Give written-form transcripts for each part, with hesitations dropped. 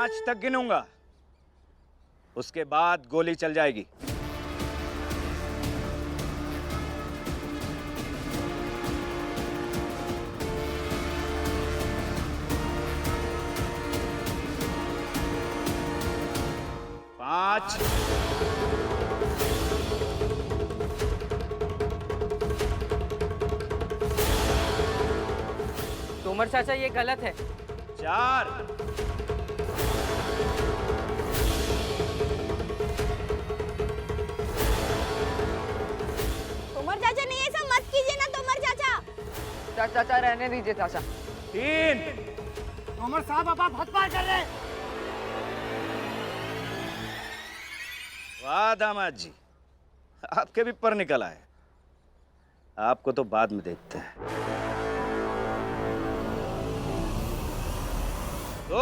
5 तक गिनूंगा, उसके बाद गोली चल जाएगी। पांच, तोमर चाचा ये गलत है। 4, तोमर चाचा नहीं, ऐसा मत कीजिए ना तोमर चाचा। चाचा रहने दीजिए चाचा। 3, तोमर साहब अब आप हद पार कर रहे हैं। वाह दामाद जी, आपके भी पर निकल आए। आपको तो बाद में देखते हैं। तो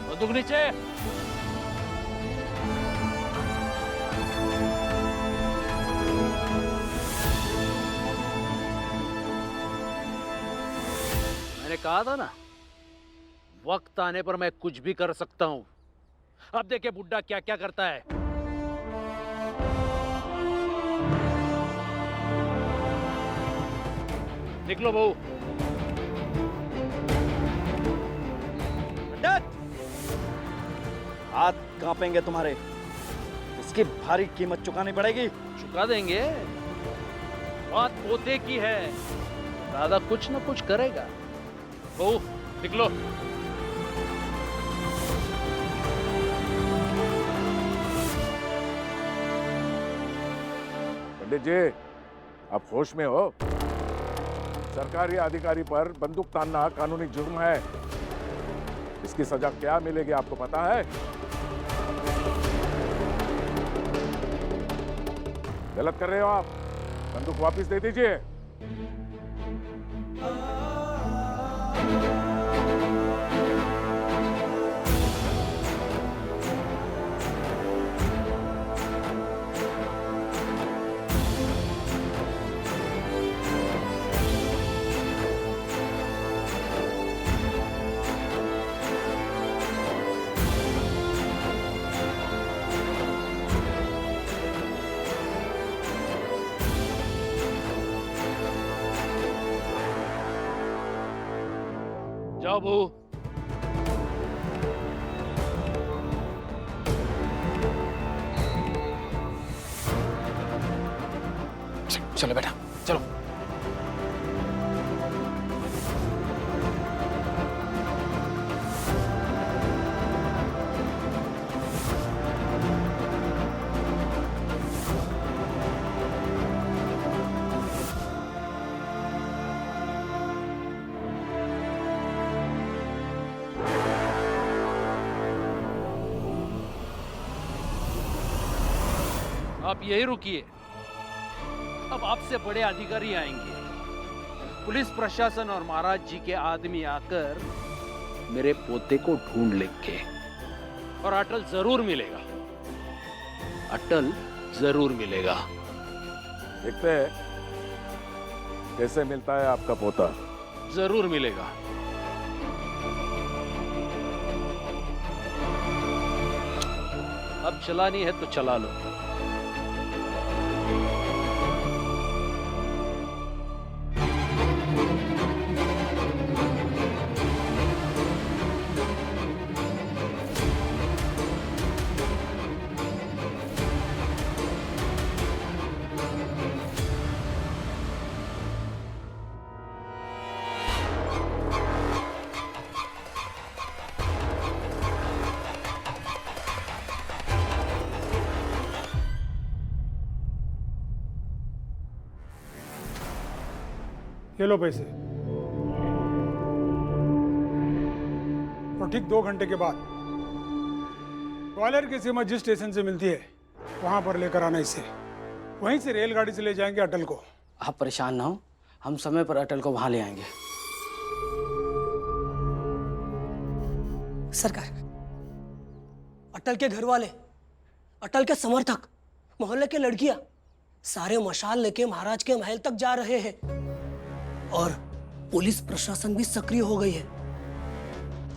बंदूक नीचे। मैंने कहा था ना, वक्त आने पर मैं कुछ भी कर सकता हूं। अब देखिए बुड्ढा क्या क्या करता है। निकलो बहू। पंडित, हाथ कांपेंगे तुम्हारे। इसकी भारी कीमत चुकानी पड़ेगी। चुका देंगे, बात पोते की है। दादा कुछ न कुछ करेगा। बहू निकलो। पंडित जी, आप होश में हो? सरकारी अधिकारी पर बंदूक तानना कानूनी जुर्म है। इसकी सजा क्या मिलेगी आपको पता है? गलत कर रहे हो आप। बंदूक वापस दे दीजिए। जाओ बहू। चलो बेटा, चलो। आप यही रुकिए, अब आपसे बड़े अधिकारी आएंगे। पुलिस प्रशासन और महाराज जी के आदमी आकर मेरे पोते को ढूंढ लेंगे और अटल जरूर मिलेगा। अटल जरूर मिलेगा। देखते हैं कैसे मिलता है आपका पोता। जरूर मिलेगा। अब चलानी है तो चला लो। ये लो पैसे। और ठीक 2 घंटे के बाद ग्वालियर की सीमा जिस स्टेशन से मिलती है वहां पर लेकर आना इसे। वहीं से रेलगाड़ी से ले जाएंगे अटल को। आप परेशान ना हो, हम समय पर अटल को वहां ले आएंगे। सरकार, अटल के घर वाले, अटल के समर्थक, मोहल्ले के लड़कियां सारे मशाल लेके महाराज के महल तक जा रहे हैं और पुलिस प्रशासन भी सक्रिय हो गई है।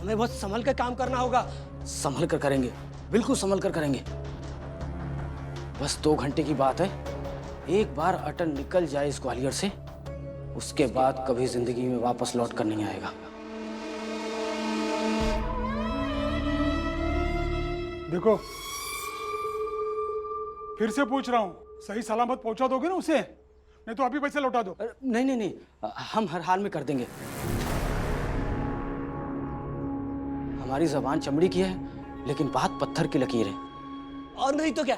हमें बस संभल के काम करना होगा। संभल कर करेंगे, बिल्कुल संभल कर करेंगे। बस 2 घंटे की बात है। एक बार अटल निकल जाए इस ग्वालियर से, उसके बाद कभी जिंदगी में वापस लौट कर नहीं आएगा। देखो, फिर से पूछ रहा हूं, सही सलामत पहुंचा दोगे ना उसे? नहीं तो अभी पैसे लौटा दो। नहीं नहीं नहीं, हम हर हाल में कर देंगे। हमारी जबान चमड़ी की है, लेकिन बात पत्थर की लकीर है। और नहीं तो क्या,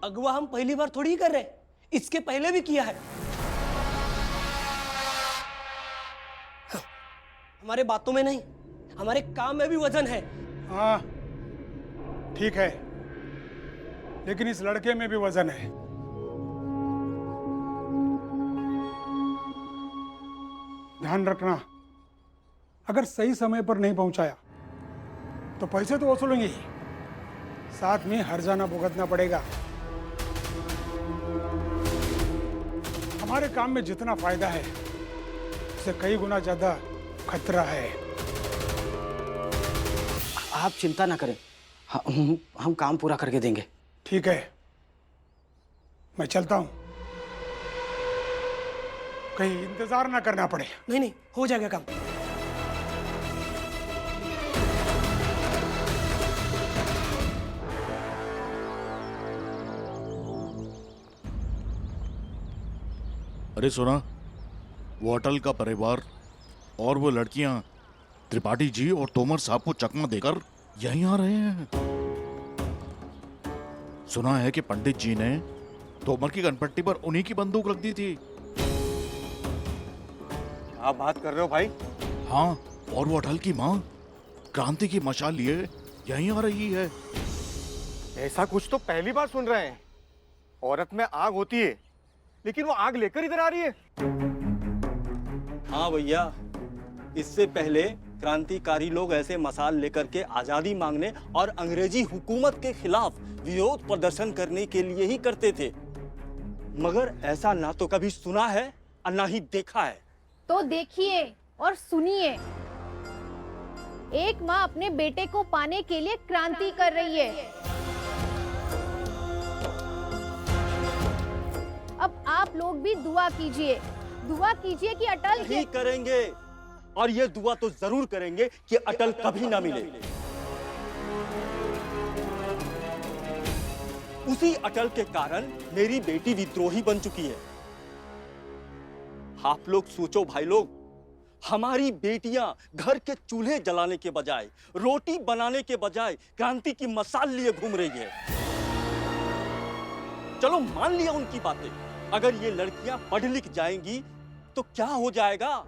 अगवा हम पहली बार थोड़ी ही कर रहे, इसके पहले भी किया है। हमारे बातों में नहीं, हमारे काम में भी वजन है। हाँ ठीक है, लेकिन इस लड़के में भी वजन है। ध्यान रखना, अगर सही समय पर नहीं पहुंचाया तो पैसे तो वसूलेंगे ही, साथ में हर्जाना भुगतना पड़ेगा। हमारे काम में जितना फायदा है उससे कई गुना ज्यादा खतरा है। आप चिंता ना करें, हम काम पूरा करके देंगे। ठीक है, मैं चलता हूं, कहीं इंतजार ना करना पड़े। नहीं नहीं, हो जाएगा काम। अरे सुना, वो अटल का परिवार और वो लड़कियां त्रिपाठी जी और तोमर साहब को चकमा देकर यहीं आ रहे हैं। सुना है कि पंडित जी ने तोमर की गनपट्टी पर उन्हीं की बंदूक रख दी थी। क्या बात कर रहे हो भाई? हाँ, और वो अटल की माँ क्रांति की मशाल लिए यहीं आ रही है। ऐसा कुछ तो पहली बार सुन रहे हैं। औरत में आग होती है, लेकिन वो आग लेकर इधर आ रही है। हाँ भैया, इससे पहले क्रांतिकारी लोग ऐसे मसाल लेकर के आजादी मांगने और अंग्रेजी हुकूमत के खिलाफ विरोध प्रदर्शन करने के लिए ही करते थे, मगर ऐसा ना तो कभी सुना है और ना ही देखा है। तो देखिए और सुनिए, एक माँ अपने बेटे को पाने के लिए क्रांति कर रही है। अब आप लोग भी दुआ कीजिए कि अटल नहीं करेंगे, और ये दुआ तो जरूर करेंगे कि अटल कभी ना मिले। उसी अटल के कारण मेरी बेटी विद्रोही बन चुकी है। आप लोग सोचो भाई लोग, हमारी बेटियां घर के चूल्हे जलाने के बजाय, रोटी बनाने के बजाय क्रांति की मसाल लिए घूम रही है। चलो मान लिया उनकी बातें, अगर ये लड़कियां पढ़ लिख जाएंगी तो क्या हो जाएगा?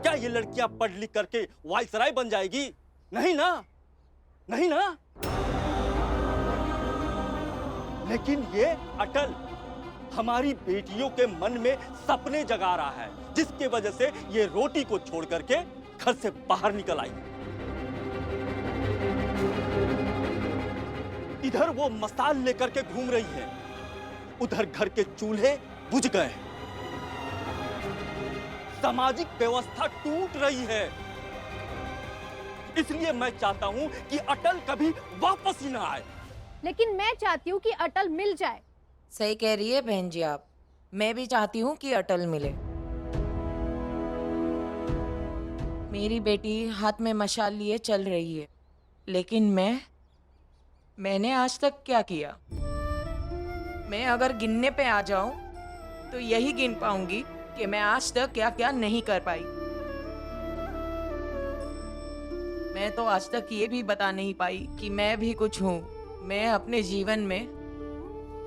क्या ये लड़कियां पढ़ लिख करके वायसराय बन जाएगी? नहीं ना, नहीं ना। लेकिन ये अटल हमारी बेटियों के मन में सपने जगा रहा है, जिसके वजह से ये रोटी को छोड़ करके घर से बाहर निकल आई। इधर वो मसाल लेकर के घूम रही है, उधर घर के चूल्हे बुझ गए, सामाजिक व्यवस्था टूट रही है। इसलिए मैं चाहता हूं कि अटल कभी वापस ही ना आए। लेकिन मैं चाहती हूँ कि अटल मिल जाए। सही कह रही है बहन जी आप, मैं भी चाहती हूँ कि अटल मिले। मेरी बेटी हाथ में मशाल लिए चल रही है, लेकिन मैंने आज तक क्या किया? मैं अगर गिनने पे आ जाऊं तो यही गिन पाऊंगी कि मैं आज तक क्या क्या नहीं कर पाई। मैं तो आज तक ये भी बता नहीं पाई कि मैं भी कुछ हूँ। मैं अपने जीवन में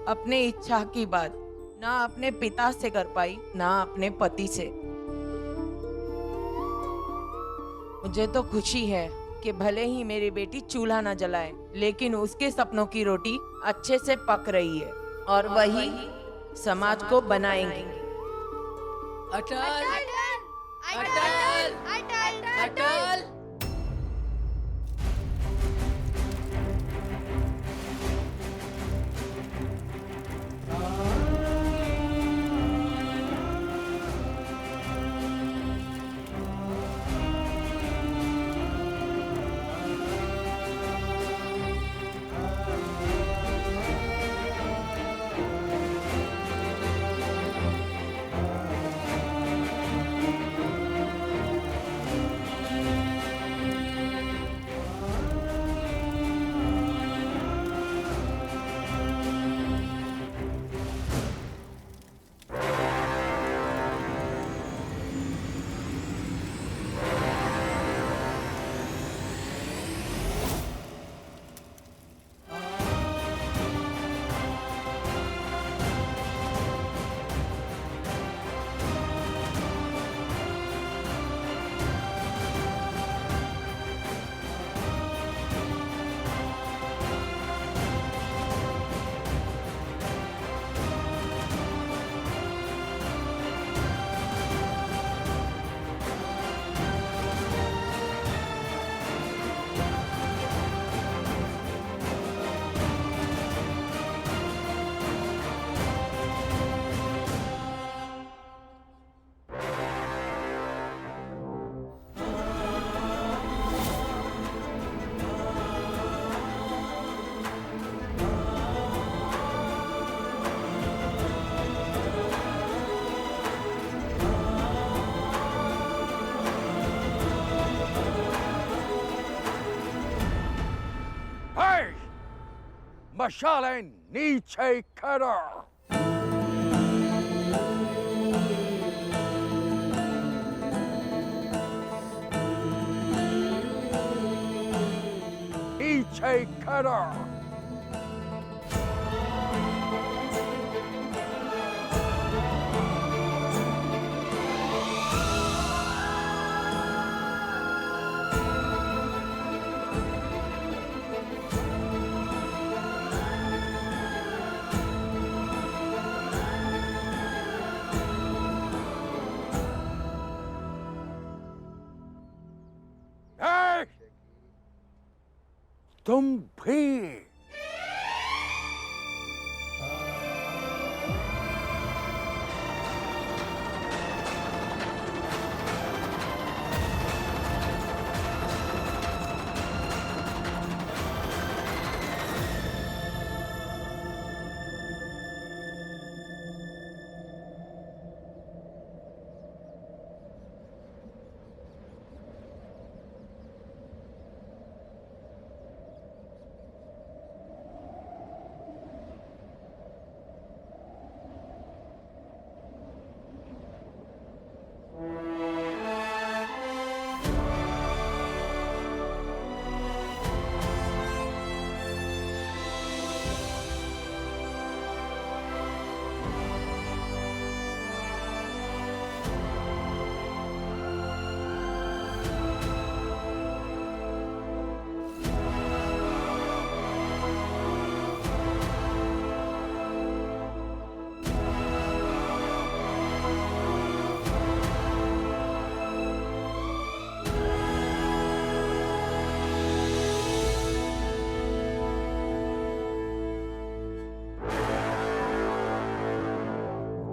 अपने इच्छा की बात ना अपने पिता से कर पाई, ना अपने पति से। मुझे तो खुशी है कि भले ही मेरी बेटी चूल्हा न जलाए, लेकिन उसके सपनों की रोटी अच्छे से पक रही है और वही समाज को बनाएंगी। अटल अटल अटल अटल। मशालें नीचे करो। नीचे करो। तुम भी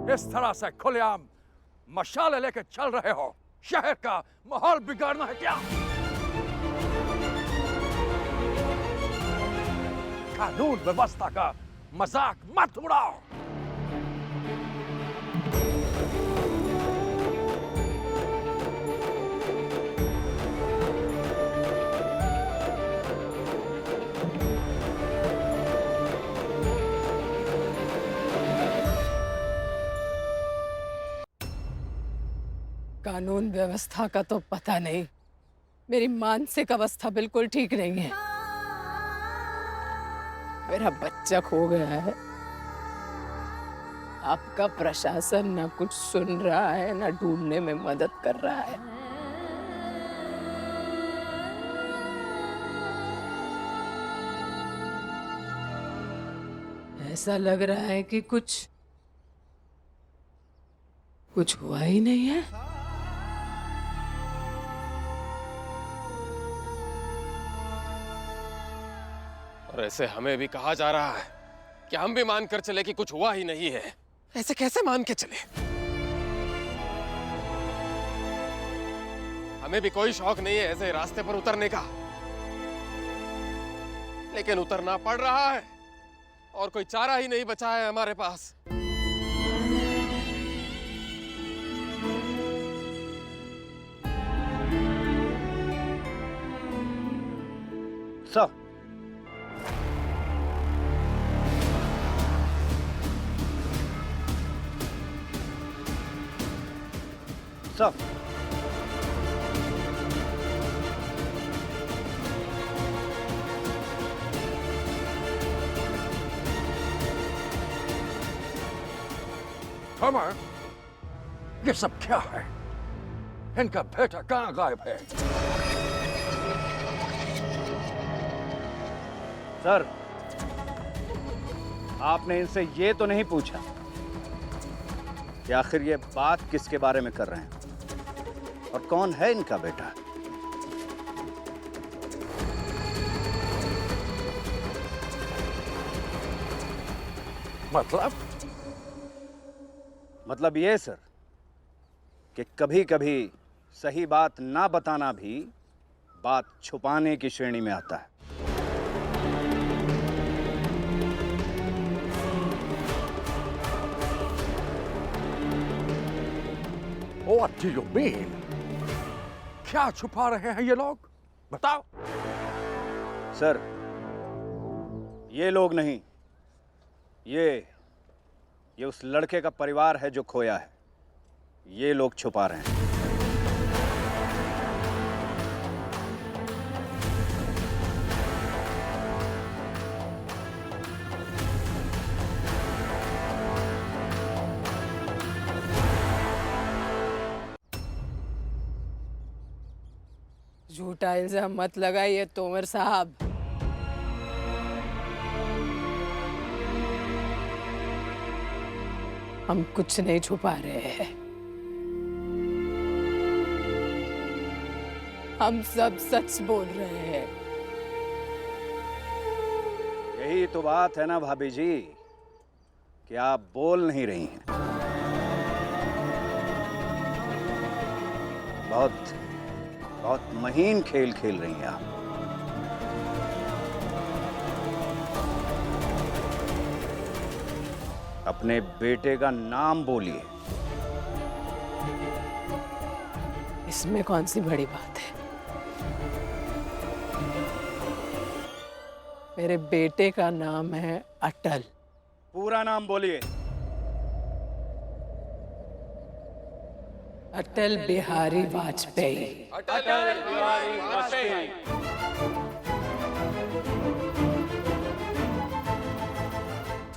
इस तरह से खुलेआम मशाले लेकर चल रहे हो, शहर का माहौल बिगाड़ना है क्या? कानून व्यवस्था का मजाक मत उड़ाओ। कानून व्यवस्था का तो पता नहीं, मेरी मानसिक अवस्था बिल्कुल ठीक नहीं है। मेरा बच्चा खो गया है, आपका प्रशासन ना कुछ सुन रहा है ना ढूंढने में मदद कर रहा है। ऐसा लग रहा है कि कुछ हुआ ही नहीं है। और ऐसे हमें भी कहा जा रहा है कि हम भी मान कर चले कि कुछ हुआ ही नहीं है। ऐसे कैसे मान के चले? हमें भी कोई शौक नहीं है ऐसे रास्ते पर उतरने का, लेकिन उतरना पड़ रहा है और कोई चारा ही नहीं बचा है हमारे पास। सर, सर, थॉमस, ये सब क्या है? इनका बेटा कहाँ गायब है? सर, आपने इनसे ये तो नहीं पूछा कि आखिर ये बात किसके बारे में कर रहे हैं और कौन है इनका बेटा? मतलब ये सर कि कभी-कभी सही बात ना बताना भी बात छुपाने की श्रेणी में आता है। What do you mean? क्या छुपा रहे हैं ये लोग? बताओ। सर, ये लोग नहीं, ये उस लड़के का परिवार है जो खोया है। ये लोग छुपा रहे हैं। झूठा इल्जाम मत लगाइए तोमर साहब। हम कुछ नहीं छुपा रहे हैं। हम सब सच बोल रहे हैं। यही तो बात है ना भाभी जी कि आप बोल नहीं रही हैं। बहुत महीन खेल खेल रही हैं आप। अपने बेटे का नाम बोलिए। इसमें कौन सी बड़ी बात है? मेरे बेटे का नाम है अटल। पूरा नाम बोलिए। अटल बिहारी वाजपेयी। अटल बिहारी वाजपेयी।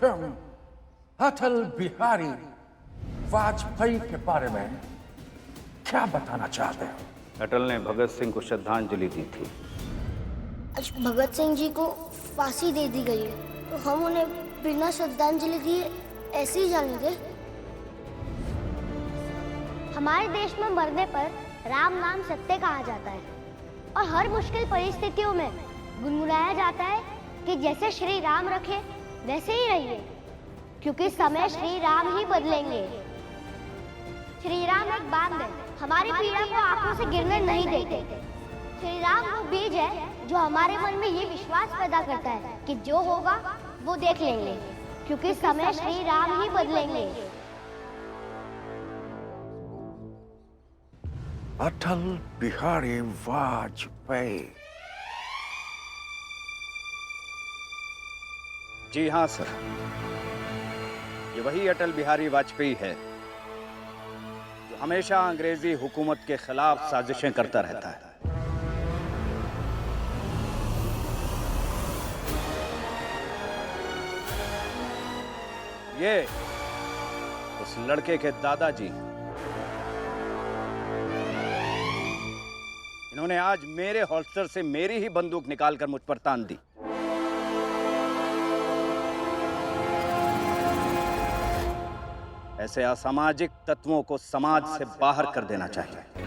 तुम अटल बिहारी वाजपेयी के बारे में क्या बताना चाहते हो? अटल ने भगत सिंह को श्रद्धांजलि दी थी। आज भगत सिंह जी को फांसी दे दी गई है, तो हम उन्हें बिना श्रद्धांजलि दिए ऐसे ही जाने दें? हमारे देश में मरने पर राम नाम सत्य कहा जाता है और हर मुश्किल परिस्थितियों में गुनगुनाया जाता है कि जैसे श्री राम रखे वैसे ही रहिए, क्योंकि समय श्री राम ही बदलेंगे। श्री राम एक बांध है, हमारी पीड़ा को आंखों से गिरने नहीं देते। श्री राम वो बीज है जो हमारे मन में ये विश्वास पैदा करता है कि जो होगा वो देख लेंगे, क्योंकि समय श्री राम ही बदलेंगे। अटल बिहारी वाजपेयी। जी हाँ सर, ये वही अटल बिहारी वाजपेयी है जो हमेशा अंग्रेजी हुकूमत के खिलाफ साजिशें करता रहता है। इस लड़के के दादाजी, इन्होंने आज मेरे होल्स्टर से मेरी ही बंदूक निकालकर मुझ पर तान दी। ऐसे असामाजिक तत्वों को समाज से बाहर कर देना चाहिए।